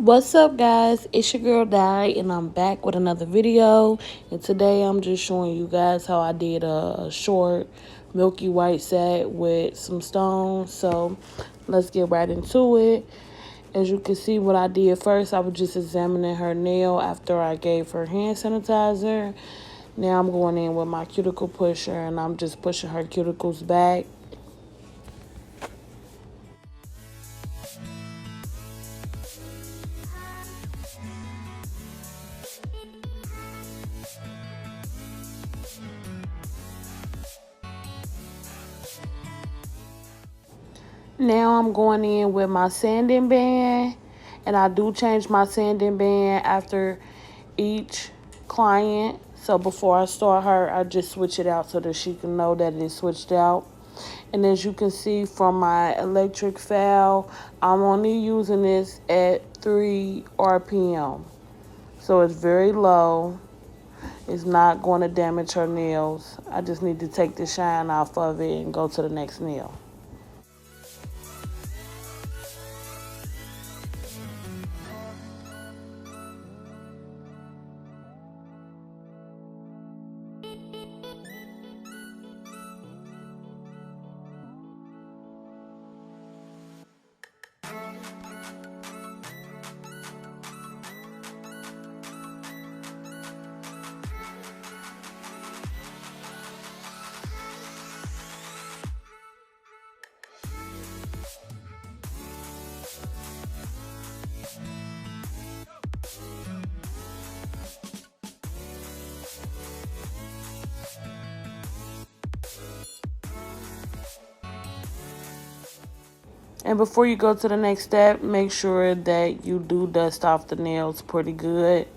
What's up, guys? It's your girl Di, and I'm back with another video. And today I'm just showing you guys how I did a short milky white set with some stones. So let's get right into it. As you can see, what I did first, I was just examining her nail after I gave her hand sanitizer. Now I'm going in with my cuticle pusher, and I'm just pushing her cuticles back. Now I'm going in with my sanding band, and I do change my sanding band after each client. So before I start her, I just switch it out so that she can know that it's switched out. And as you can see from my electric file, I'm only using this at 3 RPM. So it's very low. It's not going to damage her nails. I just need to take the shine off of it and go to the next nail. And before you go to the next step, make sure that you do dust off the nails pretty good.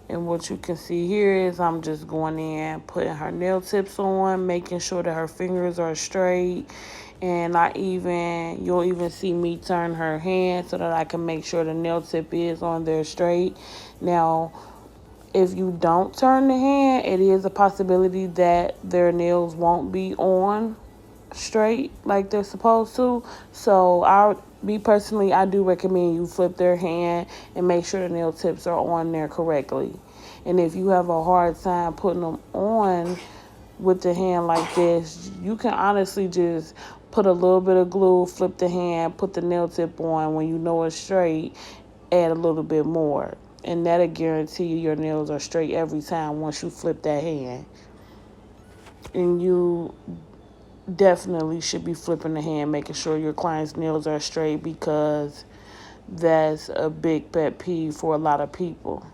And what you can see here is I'm just going in, putting her nail tips on, making sure that her fingers are straight. And you'll even see me turn her hand so that I can make sure the nail tip is on there straight. Now, if you don't turn the hand, it is a possibility that their nails won't be on straight like they're supposed to. So I do recommend you flip their hand and make sure the nail tips are on there correctly. And if you have a hard time putting them on with the hand like this, you can honestly just put a little bit of glue, flip the hand, put the nail tip on. When you know it's straight, add a little bit more, and that'll guarantee you your nails are straight every time once you flip that hand. And you definitely should be flipping the hand, making sure your client's nails are straight, because that's a big pet peeve for a lot of people.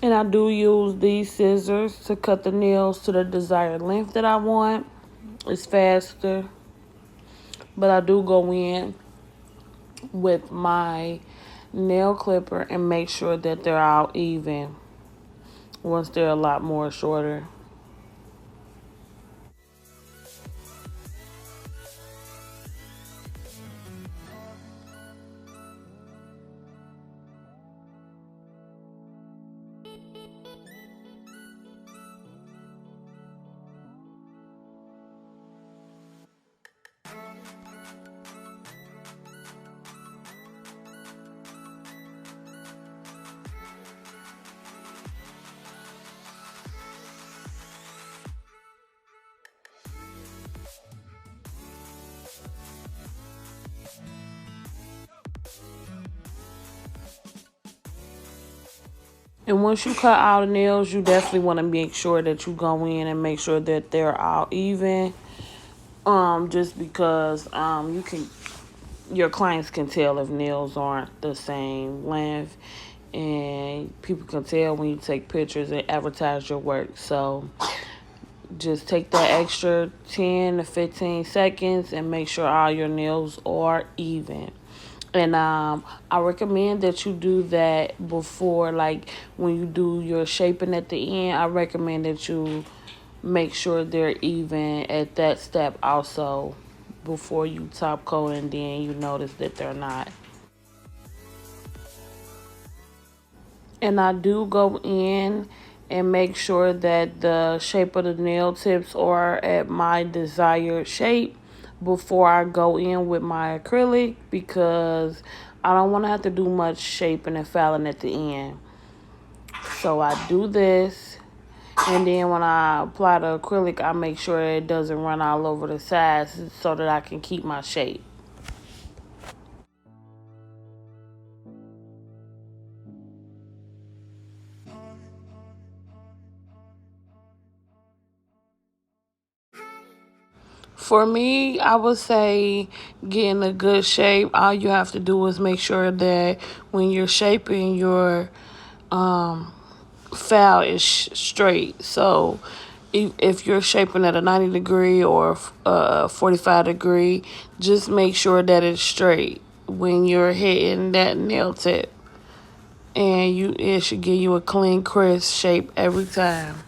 And I do use these scissors to cut the nails to the desired length that I want. It's faster. But I do go in with my nail clipper and make sure that they're all even once they're a lot more shorter. And once you cut all the nails, you definitely want to make sure that you go in and make sure that they're all even. Just because you can, your clients can tell if nails aren't the same length, and people can tell when you take pictures and advertise your work. So just take that extra 10 to 15 seconds and make sure all your nails are even. And I recommend that you do that before, like when you do your shaping at the end. I recommend that you make sure they're even at that step also before you top coat, and then you notice that they're not. And I do go in and make sure that the shape of the nail tips are at my desired shape before I go in with my acrylic, because I don't want to have to do much shaping and filing at the end. So I do this, and then when I apply the acrylic, I make sure it doesn't run all over the sides so that I can keep my shape. For me, I would say getting a good shape, all you have to do is make sure that when you're shaping, your um, file is straight. So if you're shaping at a 90-degree or a 45-degree, just make sure that it's straight when you're hitting that nail tip. And it should give you a clean, crisp shape every time.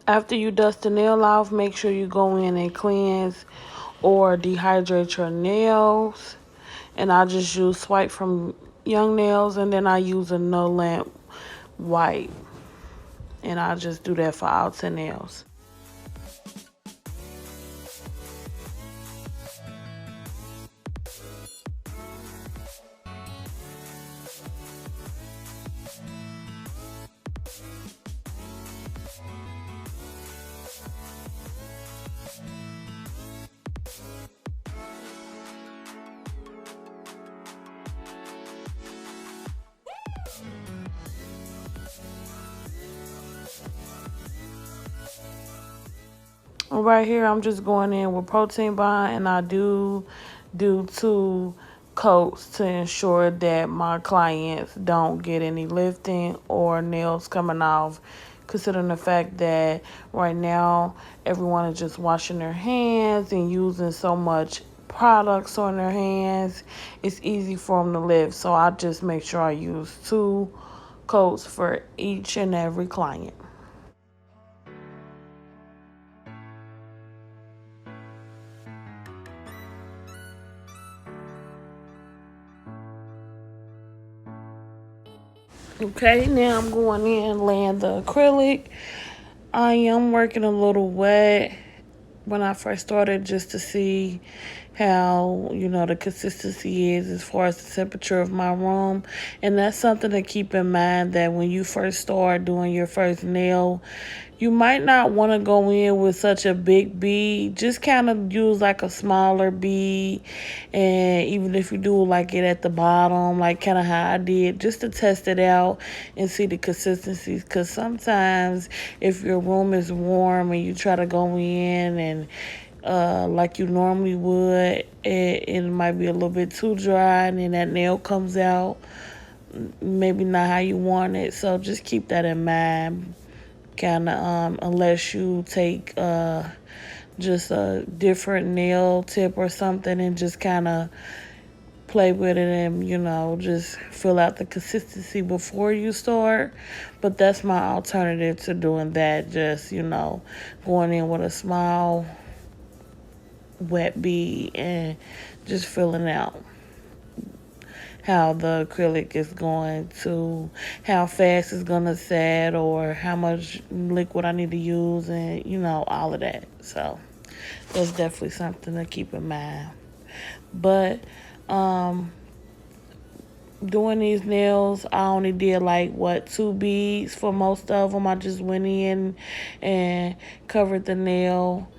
After you dust the nail off, make sure you go in and cleanse or dehydrate your nails. And I just use Swipe from Young Nails, and then I use a no lamp wipe. And I just do that for outer nails. Right here, I'm just going in with protein bond, and I do 2 coats to ensure that my clients don't get any lifting or nails coming off, considering the fact that right now everyone is just washing their hands and using so much products on their hands. It's easy for them to lift, so I just make sure I use 2 coats for each and every client. Okay, now I'm going in and laying the acrylic. I am working a little wet when I first started, just to see how, the consistency is as far as the temperature of my room. And that's something to keep in mind, that when you first start doing your first nail, you might not want to go in with such a big bead. Just kind of use like a smaller bead. And even if you do like it at the bottom, like kind of how I did, just to test it out and see the consistencies. Because sometimes if your room is warm and you try to go in and like you normally would. It might be a little bit too dry, and then that nail comes out maybe not how you want it. So just keep that in mind. Kind of, unless you take just a different nail tip or something and just kind of play with it and just fill out the consistency before you start. But that's my alternative to doing that. Just going in with a small wet bead and just filling out how the acrylic is going to, how fast it's going to set, or how much liquid I need to use, and all of that. So that's definitely something to keep in mind. But doing these nails, I only did like two beads for most of them. I just went in and covered the nail,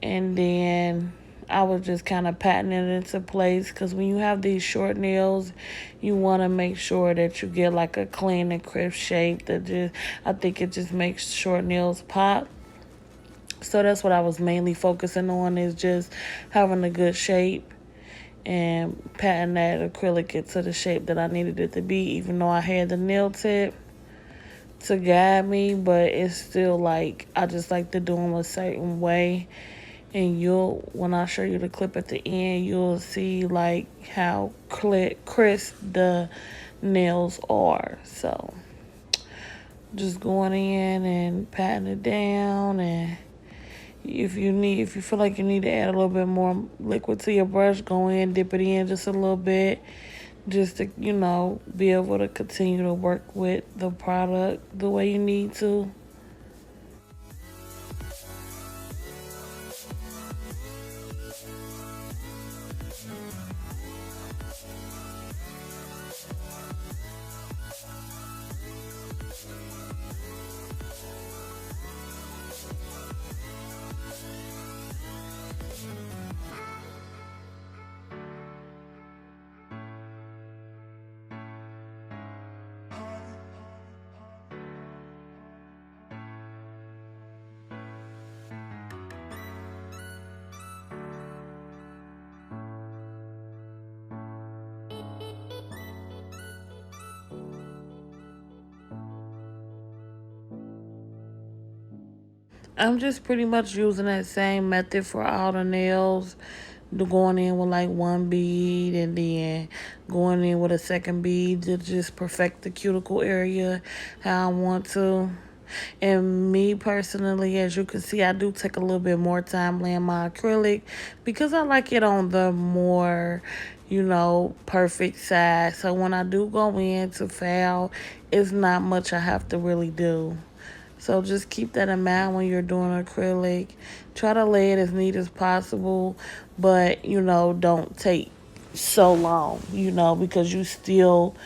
and then I was just kind of patting it into place, because when you have these short nails, you want to make sure that you get like a clean and crisp shape. I think it just makes short nails pop. So that's what I was mainly focusing on, is just having a good shape and patting that acrylic into the shape that I needed it to be, even though I had the nail tip to guide me. But it's still like, I just like to do them a certain way. And when I show you the clip at the end, you'll see like how crisp the nails are. So just going in and patting it down, and if you feel like you need to add a little bit more liquid to your brush, go in, dip it in just a little bit, just to be able to continue to work with the product the way you need to. I'm just pretty much using that same method for all the nails. Going in with like one bead, and then going in with a second bead to just perfect the cuticle area how I want to. And me personally, as you can see, I do take a little bit more time laying my acrylic, because I like it on the more, perfect side. So when I do go in to foul, it's not much I have to really do. So just keep that in mind when you're doing acrylic. Try to lay it as neat as possible, but don't take so long, because you still,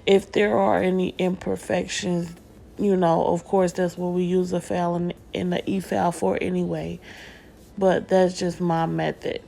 if there are any imperfections, of course that's what we use a file in the e-file for anyway. But that's just my method.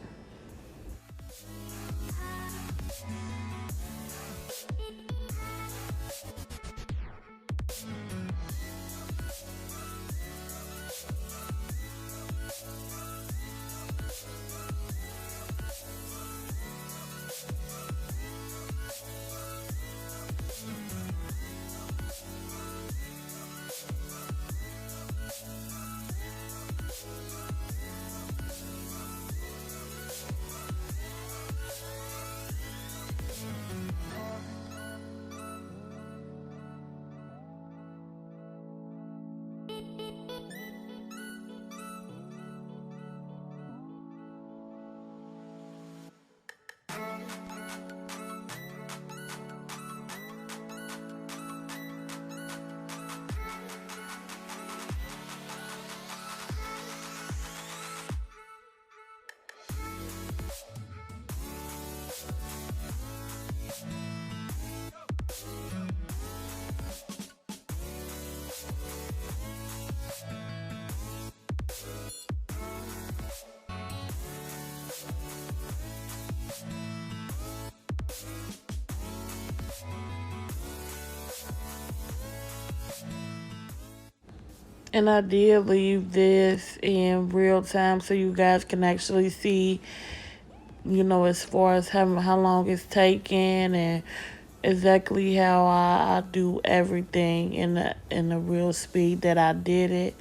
And I did leave this in real time so you guys can actually see, you know, as far as how long it's taking and exactly how I do everything in the real speed that I did it.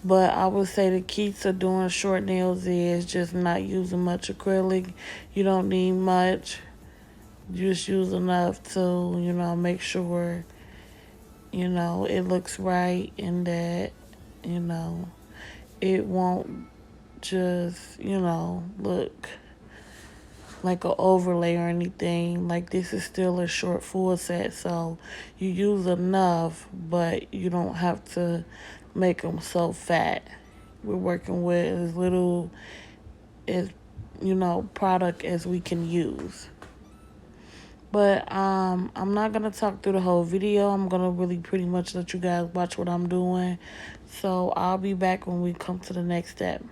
But I would say the key to doing short nails is just not using much acrylic. You don't need much. Just use enough to, you know, make sure, you know, it looks right and that, you know, it won't just, you know, look like an overlay or anything. Like this is still a short full set, so you use enough, but you don't have to make them so fat. We're working with as little as, you know, product as we can use. But I'm not gonna talk through the whole video. I'm gonna really pretty much let you guys watch what I'm doing. So I'll be back when we come to the next step.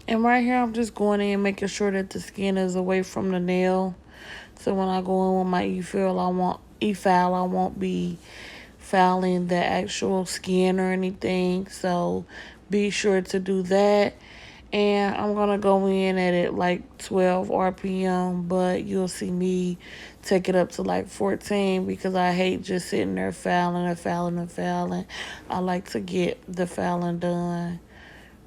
And right here, I'm just going in making sure that the skin is away from the nail. So when I go in with my e-file, I won't be fouling the actual skin or anything. So be sure to do that. And I'm going to go in at it like 12 RPM, but you'll see me take it up to like 14 because I hate just sitting there fouling and fouling and fouling. I like to get the fouling done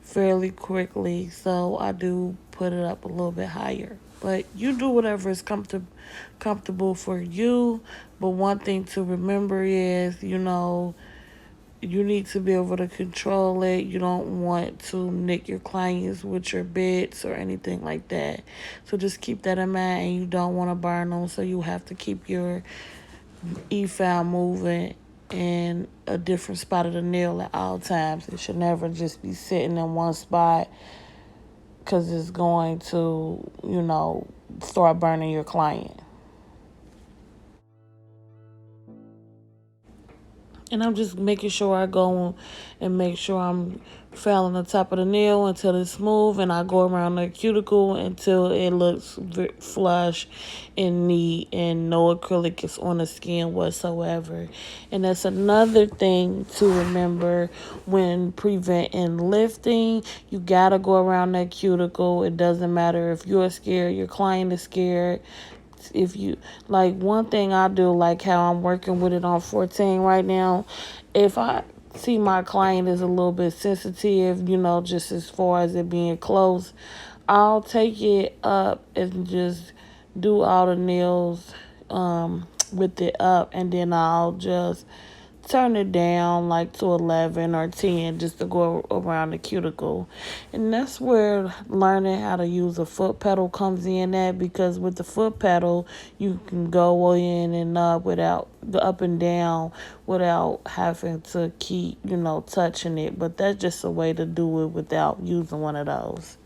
fairly quickly, so I do put it up a little bit higher. But you do whatever is comfortable for you. But one thing to remember is, you need to be able to control it. You don't want to nick your clients with your bits or anything like that. So just keep that in mind, and you don't want to burn them. So you have to keep your e-file moving in a different spot of the nail at all times. It should never just be sitting in one spot because it's going to, start burning your client. And I'm just making sure I go and make sure I'm filing the top of the nail until it's smooth, and I go around the cuticle until it looks flush and neat and no acrylic is on the skin whatsoever. And that's another thing to remember when preventing lifting. You gotta go around that cuticle. It doesn't matter if you're scared, your client is scared. If you like, one thing I do, like how I'm working with it on 14 right now, if I see my client is a little bit sensitive, just as far as it being close, I'll take it up and just do all the nails with it up, and then I'll just turn it down like to 11 or 10 just to go around the cuticle. And that's where learning how to use a foot pedal comes in at, because with the foot pedal you can go in and up and down without having to keep, touching it. But that's just a way to do it without using one of those.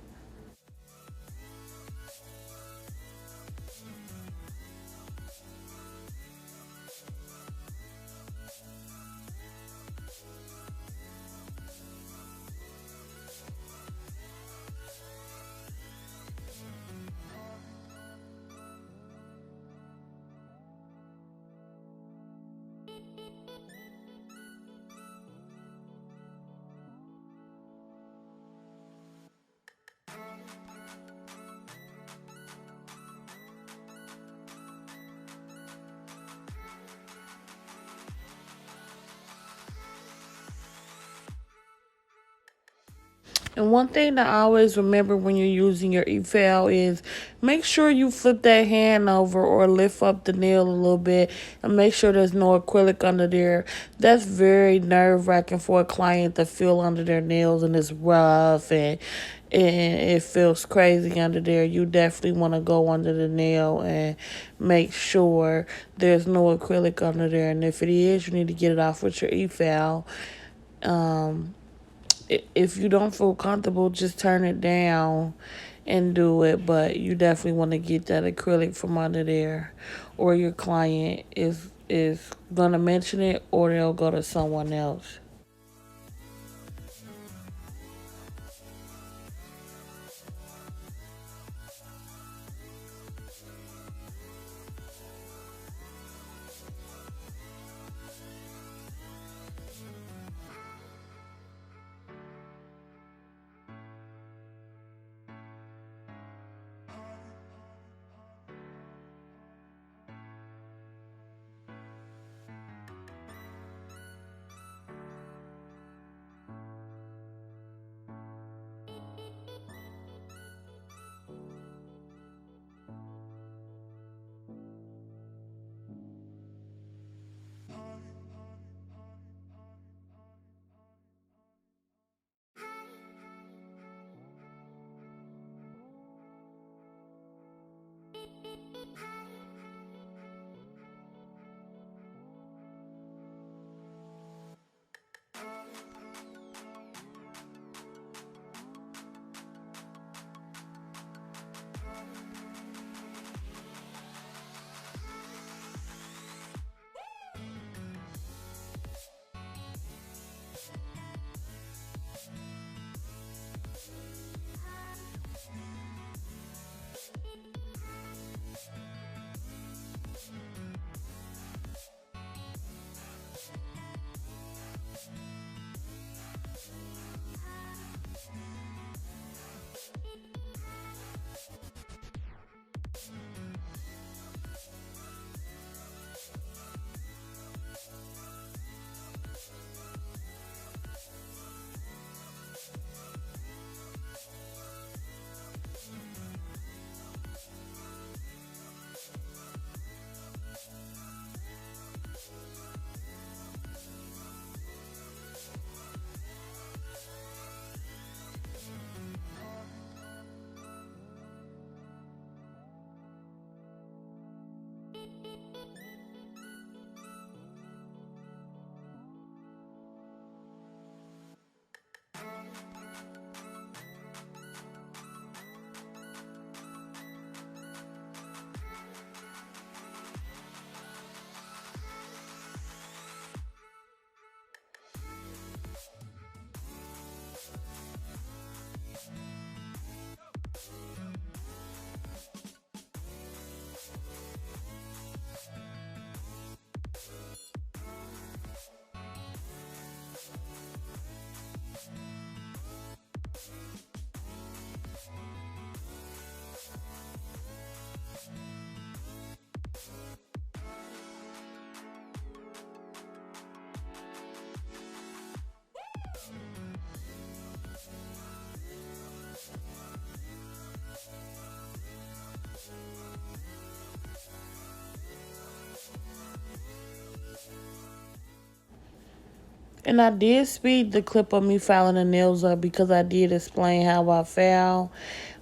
And one thing to always remember when you're using your e-file is make sure you flip that hand over or lift up the nail a little bit and make sure there's no acrylic under there. That's very nerve-wracking for a client to feel under their nails and it's rough and it feels crazy under there. You definitely want to go under the nail and make sure there's no acrylic under there. And if it is, you need to get it off with your e-file. If you don't feel comfortable, just turn it down and do it. But you definitely want to get that acrylic from under there, or your client is gonna mention it, or they'll go to someone else. And I did speed the clip of me filing the nails up because I did explain how I file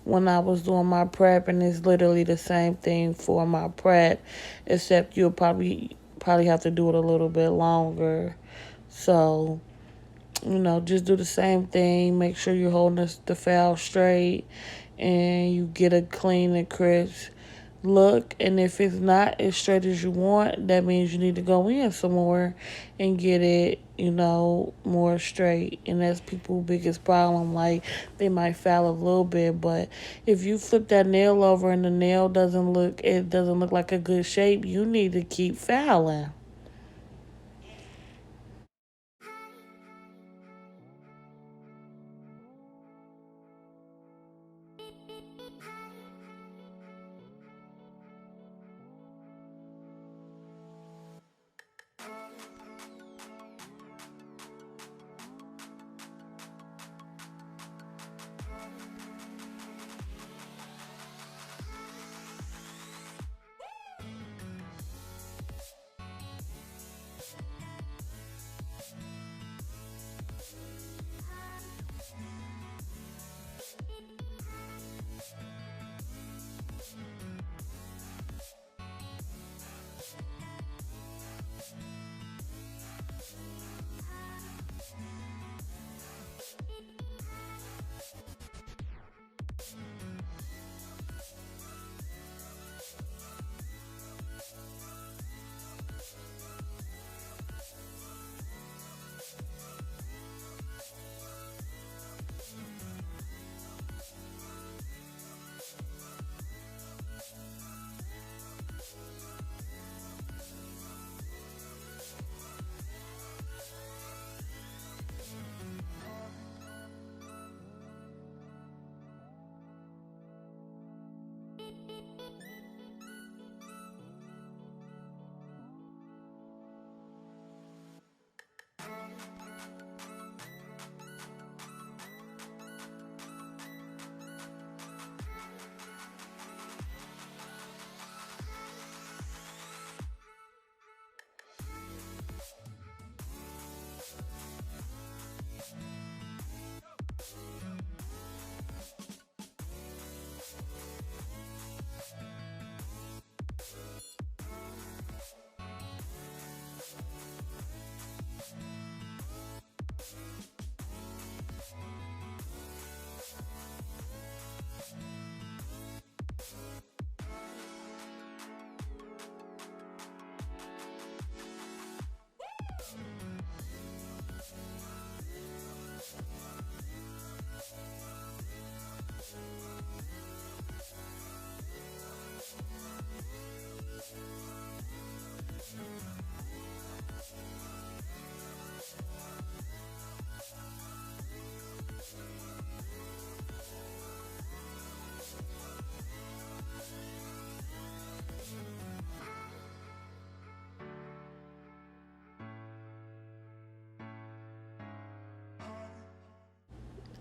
when I was doing my prep, and it's literally the same thing for my prep, except you'll probably have to do it a little bit longer. So, just do the same thing. Make sure you're holding the file straight and you get a clean and crisp look. And if it's not as straight as you want, that means you need to go in some more and get it, more straight. And that's people's biggest problem. Like, they might file a little bit, but if you flip that nail over and the nail doesn't look like a good shape, you need to keep filing.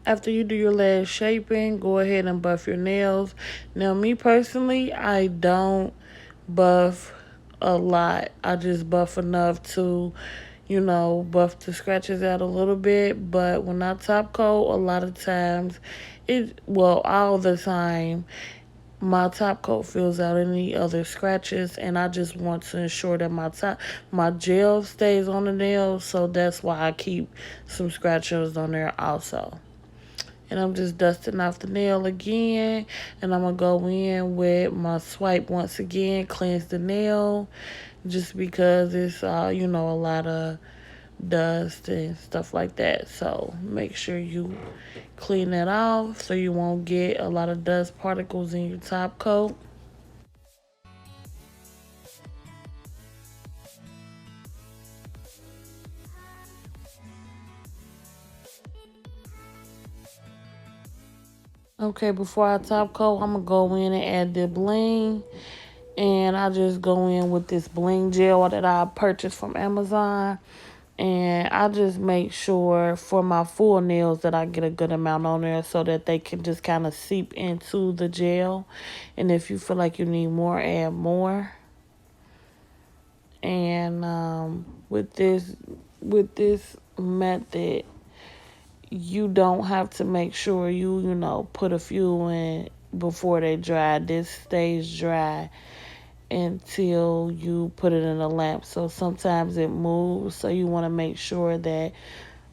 After you do your last shaping, go ahead and buff your nails. Now, me personally, I don't buff a lot. I just buff enough to, buff the scratches out a little bit. But when I top coat, a lot of times, all the time, my top coat fills out any other scratches, and I just want to ensure that my gel stays on the nails. So that's why I keep some scratches on there also. And I'm just dusting off the nail again. And I'm going to go in with my swipe once again. Cleanse the nail. Just because it's, a lot of dust and stuff like that. So make sure you clean that off so you won't get a lot of dust particles in your top coat. Okay, before I top coat, I'm going to go in and add the bling. And I just go in with this bling gel that I purchased from Amazon. And I just make sure for my full nails that I get a good amount on there so that they can just kind of seep into the gel. And if you feel like you need more, add more. And with this method, you don't have to make sure you put a few in before they dry. This stays dry until you put it in a lamp. So sometimes it moves, so you want to make sure that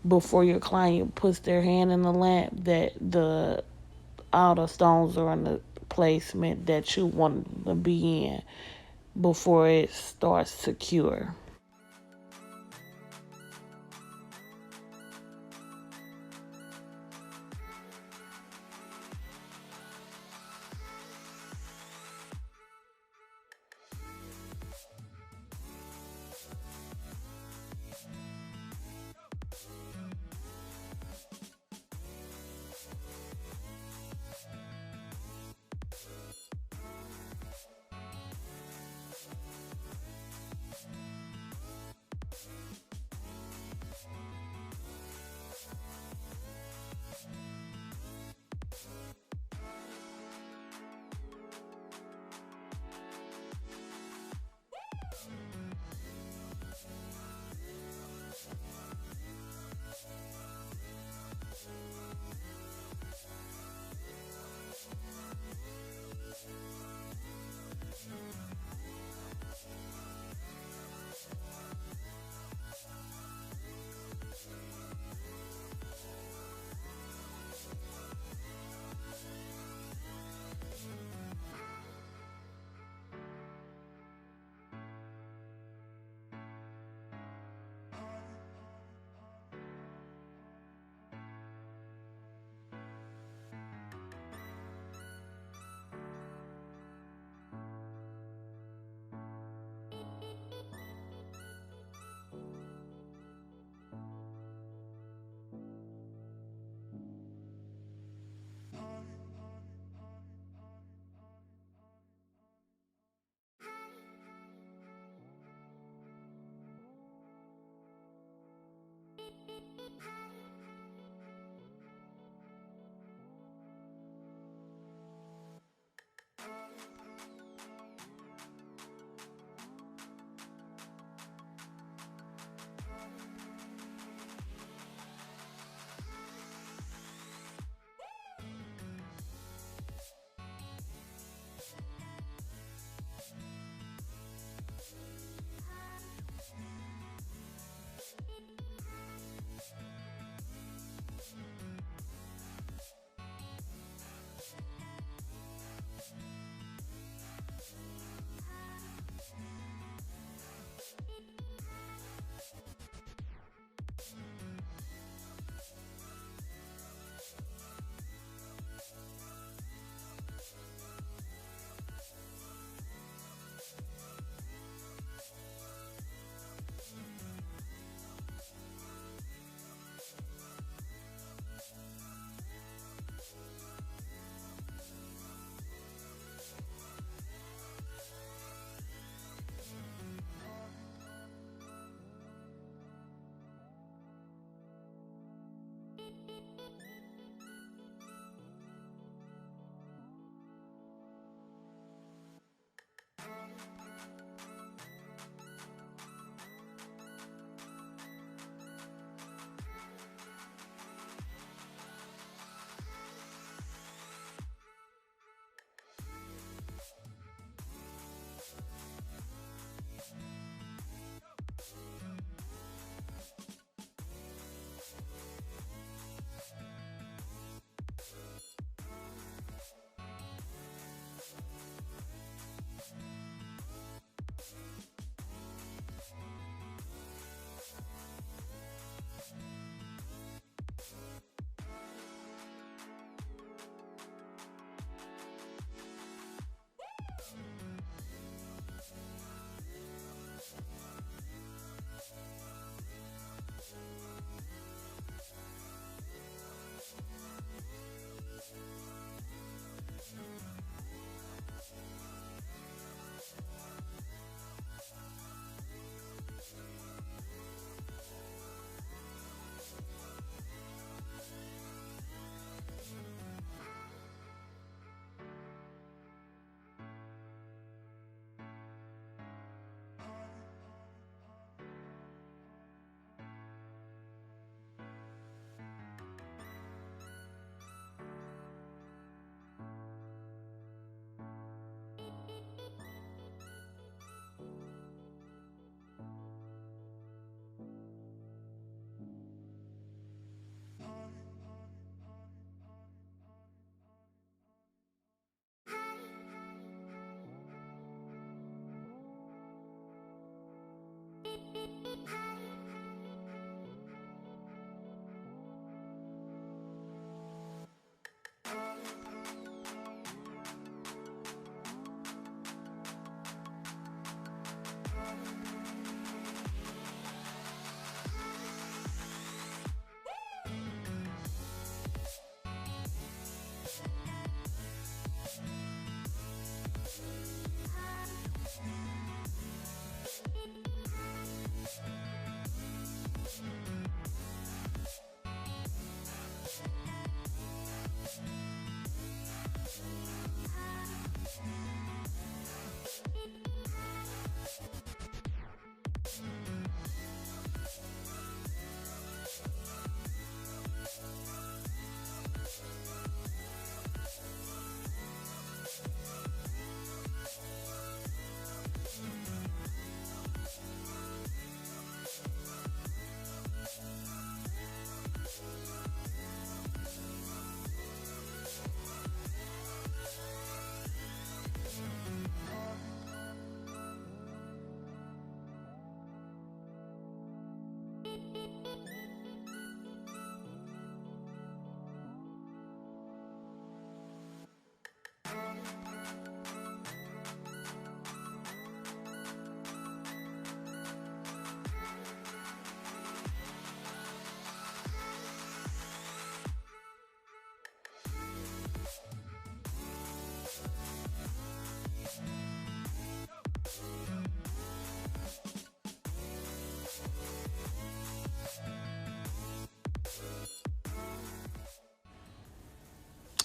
before your client puts their hand in the lamp that all the stones are in the placement that you want them to be in before it starts to cure.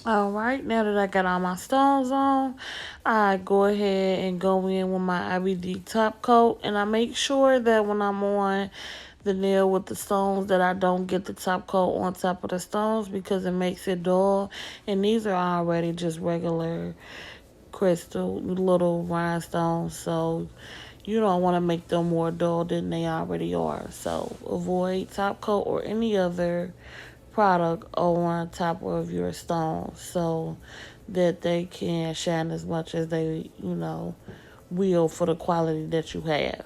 All right, now that I got all my stones on, I go ahead and go in with my IBD top coat, and I make sure that when I'm on the nail with the stones that I don't get the top coat on top of the stones because it makes it dull. And these are already just regular crystal little rhinestones, so you don't want to make them more dull than they already are. So avoid top coat or any other product on top of your stones so that they can shine as much as they, will for the quality that you have.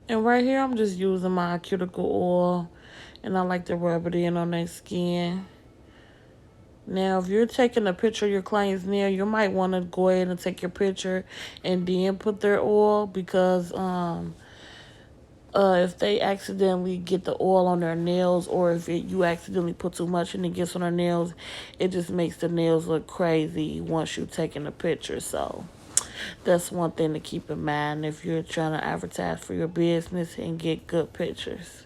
And right here, I'm just using my cuticle oil, and I like to rub it in on their skin. Now, if you're taking a picture of your client's nail, you might want to go ahead and take your picture and then put their oil because if they accidentally get the oil on their nails or if you accidentally put too much and it gets on their nails, it just makes the nails look crazy once you're taking a picture. So that's one thing to keep in mind if you're trying to advertise for your business and get good pictures.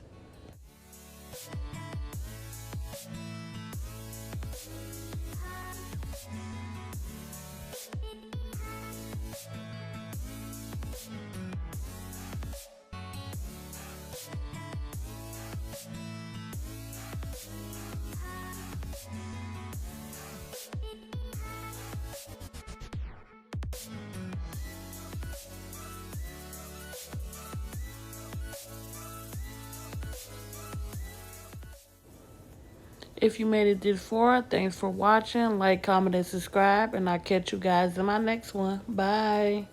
If you made it this far, thanks for watching. Like, comment, and subscribe. And I'll catch you guys in my next one. Bye.